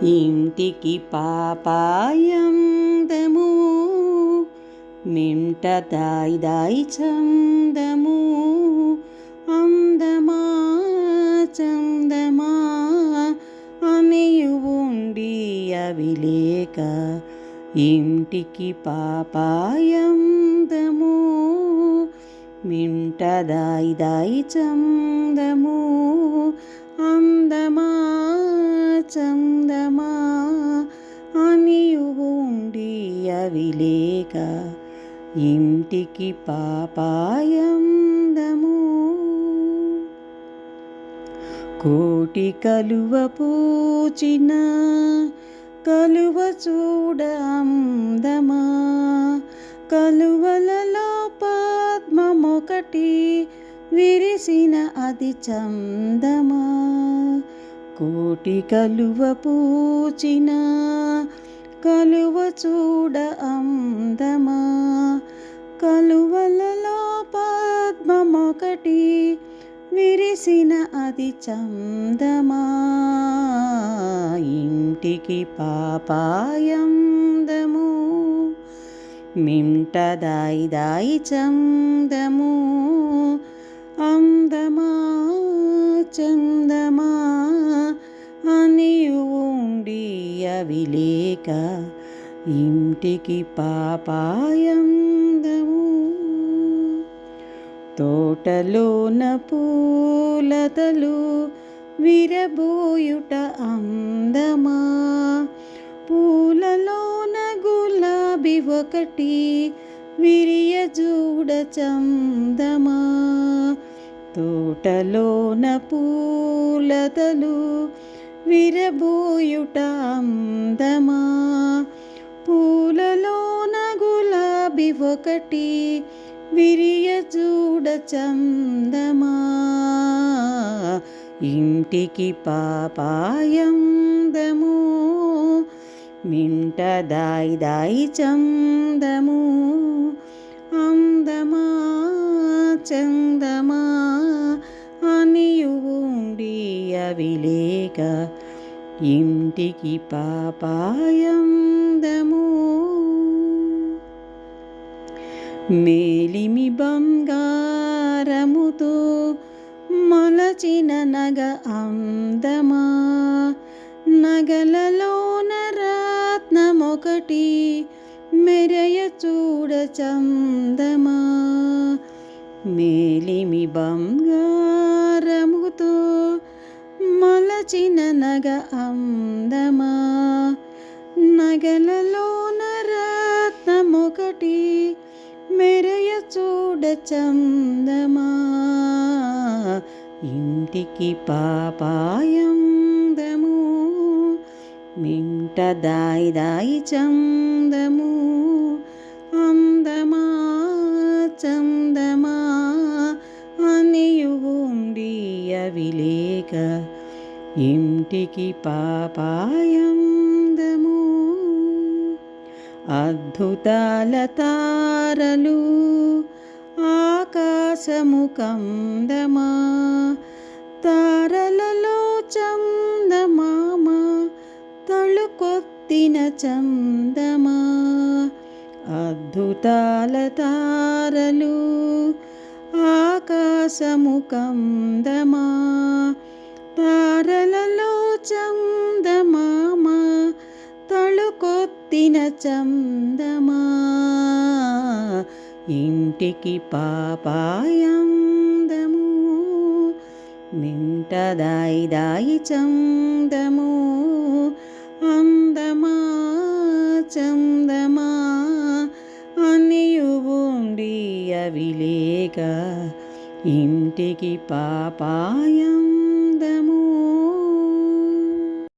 ఇంటికి పాపాయందము మింట దాయి దాయి చందము అందమా చందమా అనియు ఉండి అవి లేక ఇంటికి పాపాయందము మింట దాయి దాయి చందము అందమా చందమా అనియు ఉండి అవి లేక ఇంటికి పాపాయందము కోటి కలువ పూచిన కలువ చూడ అందమా కలువలలో పద్మమొకటి విరిసిన అది చందమా కోటి కలువ పూచిన కలువ చూడ అందమా కలువలలో పద్మమొకటి విరిసిన అది చందమా ఇంటికి పాపాయందము మింట దాయి దాయి చందము అందమా చందమా అనియు ఉండి అవి లేక ఇంటికి పాపాయందము తోటలోన పూలతలు విరబోయుట అందమా పూలలోన గులాబీ ఒకటి విరియ చూడ చందమా తోటలోన పూలతలు విరబోయుట అందమా పూలలోన గులాబీ ఒకటి విరియ చూడ చందమా ఇంటికి పాపాయందము మింట దాయి దాయి చందము అందమా చందమా అనియు ఉండి అవి లేక ఇంటికి పాపాయందము మేలిమి బంగారముతో మలచిన నగ అందమా నగలలోన రత్నమొకటి మెరయ చూడ చందమా మేలిమి బంగారముతో మలచిన నగ అందమా నగలలోన రత్నమొకటి మెరయ చూడ చందమా ఇంటికి పాపాయందము మింట దాయి దాయి చందము అందమా చందమా అనియు ఉండి అవి లేక ఇంటికి పాపాయందము అద్భుతాల తారలు ఆకాశము కందమా తారలలో చందమామ తళుకొత్తిన చందమా అద్భుతాల తారలు ఆకాశము కందమా తారలలో చందమామ తళుకొత్తిన చందమా ఇంటికి పాపాయందము మింట దాయి దాయి చందము అందమా చందమా అనియు ఉండి అవి లేక ఇంటికి పాపాయందము